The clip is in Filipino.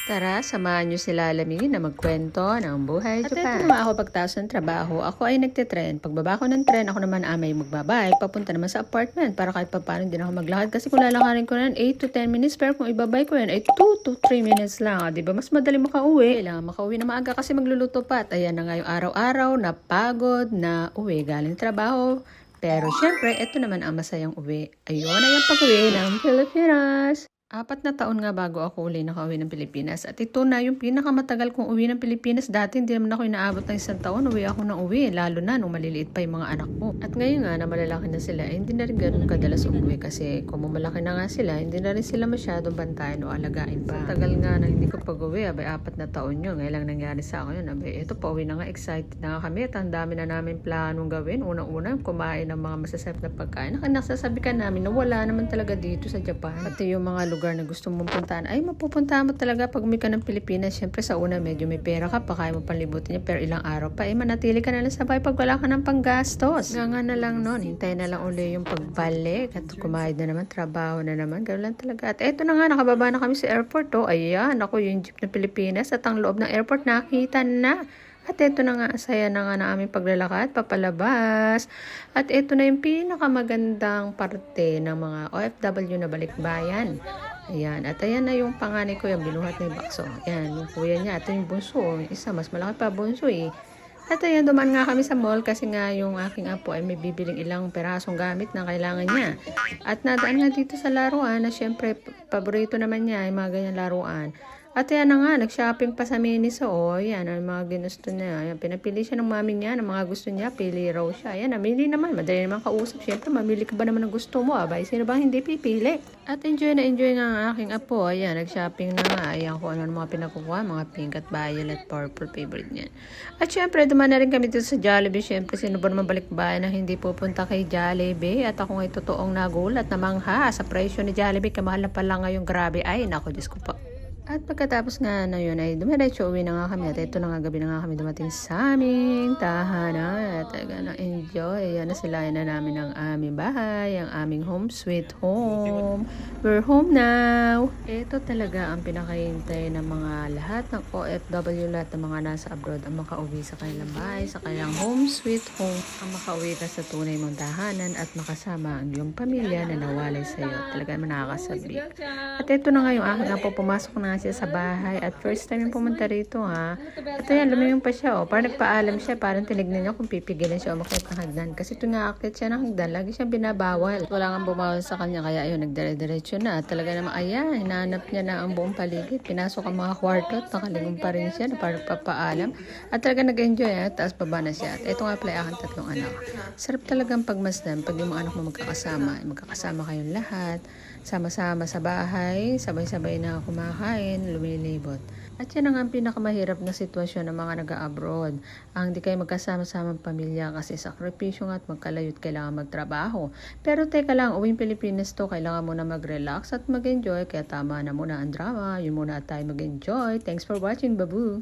Tara, samahan niyo sila Lami na magkwento ng buhay At Japan. ito naman ako pagtaas ng trabaho, ako ay nagte-tren. Pagbaba ko ng tren, ako naman may magbabike, papunta naman sa apartment para kahit papaano din ako maglakad. Kasi kung lalakarin ko na 8 to 10 minutes, pero kung ibabike ko yan ay 2 to 3 minutes lang. Diba? Mas madali makauwi. Kailangan makauwi na maaga kasi magluluto pa. At ayan na nga yung araw-araw na pagod na uwi galing trabaho. Pero syempre, ito naman ang masayang uwi. Ayun ay ang pag-uwi ng Pilipinas. 4 na taon nga bago ako nakauwi ng Pilipinas. At ito na yung pinakamatagal kong uwi ng Pilipinas. Dati hindi naman ako inaabot ng 1 taon. Uwi ako ng uwi. Lalo na nung maliliit pa yung mga anak ko. At ngayon nga na malalaki na sila, hindi na rin ganun kadalas umuwi. Kasi kung malaki na nga sila, hindi na rin sila masyadong bantayan o alagain pa. Sa tagal nga na hindi ko pag-uwi, 4 na taon yun. Ngayon lang nangyari sa akin yun. Ito pa uwi na nga, excited na nga kami. At ang dami na namin planong gawin. Unang-una, kumain ng mga masasarap na pagkain. Nasasabi ka namin na wala naman talaga dito sa Japan. Pati yung mga lugar na gusto mong puntahan, ay mapupuntahan mo talaga pag umi ka ng Pilipinas. Siyempre sa una medyo may pera ka pa, kaya mo panlibutin niya, pero ilang araw pa, manatili ka na lang sa bahay pag wala ka ng panggastos. Nga na lang noon, hintay na lang uli yung pagbalik at kumain na naman, trabaho na naman, gano'n lang talaga. At eto na nga, nakababa na kami sa airport. Ayan, ako yung jeep ng Pilipinas at ang loob ng airport nakita na. At ito na nga, saya na nga na aming paglalakad, papalabas. At ito na yung pinakamagandang parte ng mga OFW na balikbayan. Ayan, at ayan na yung panganay ko, yung binuhat na yung bakso. Ayan, yung kuya niya, ito yung bunso. Yung isa, mas malaki pa bunso eh. At ayan, duman nga kami sa mall kasi nga yung aking apo ay may bibiling ilang perasong gamit na kailangan niya. At nadaan nga dito sa laruan na syempre, paborito naman niya ay mga ganyan laruan. At yan na nga, nag-shopping pa sa Miniso. Yan, ang mga ginusto niya. Ayan, pinapili siya ng mami niya, ng mga gusto niya. Pili raw siya. Ayan, namili naman. Madali naman kausap. Siyempre, mamili ka ba naman ng gusto mo? Abay, sino bang hindi pipili? At enjoy na enjoy nga ang aking apo. Ayan, nag-shopping na nga. Ayan, kung ano mga pinakukuha. Mga pink at violet, purple, favorite niyan. At syempre, duman na rin kami dito sa Jollibee. Syempre, sino ba naman balikbayan na hindi pupunta kay Jollibee? At ako ngay totoong nagulat, namangha sa presyo ni Jollibee. Kamahal na pala ngayong grabe. Ay, naku, Diyos ko pa. At pagkatapos nga na yun ay dumiretso uwi na nga kami. At ito na nga gabi na nga kami dumating sa aming tahanan. At enjoy. Ayan na sila na namin ang aming bahay, ang aming home sweet home. We're home now. Ito talaga ang pinakahintay ng mga lahat ng OFW, lahat ng mga nasa abroad ang makauwi sa kanilang bahay, sa kanilang home sweet home. Ang makauwi ka sa tunay mong tahanan at makasama ang iyong pamilya na nawalay sa iyo. Talaga naman nakakasabik. At ito na nga yung aking apo, pumasok na siya sa bahay at first time yung pumunta rito ha. At ayan, lumingon pa siya parang nagpaalam siya, parang tinignan niya kung pipigilan siya o makit ng hagdan. Kasi ito nga akit siya ng hagdan, lagi siyang binabawal. Wala nga bumawal sa kanya, kaya ayun, nagdire-diretso na. At talaga naman, ayan, hinanap niya na ang buong paligid. Pinasok ang mga kwarto at nakalingon pa rin siya na parang papaalam. At talaga nag-enjoy taas baba na siya. At ito nga pala aking 3 anak. Sarap talagang pagmasdan pag yung mga anak mo magkakasama kayong lahat. Sama-sama sa bahay, sabay-sabay na kumakain, lumilibot. At yan ang pinakamahirap na sitwasyon ng mga nag-abroad. Ang di kayo magkasama-samang pamilya kasi sakripisyo nga at magkalayot kailangan magtrabaho. Pero teka lang, uwing Pilipinas to, kailangan muna mag-relax at mag-enjoy. Kaya tama na muna ang drama. Yun muna tayo mag-enjoy. Thanks for watching, babu!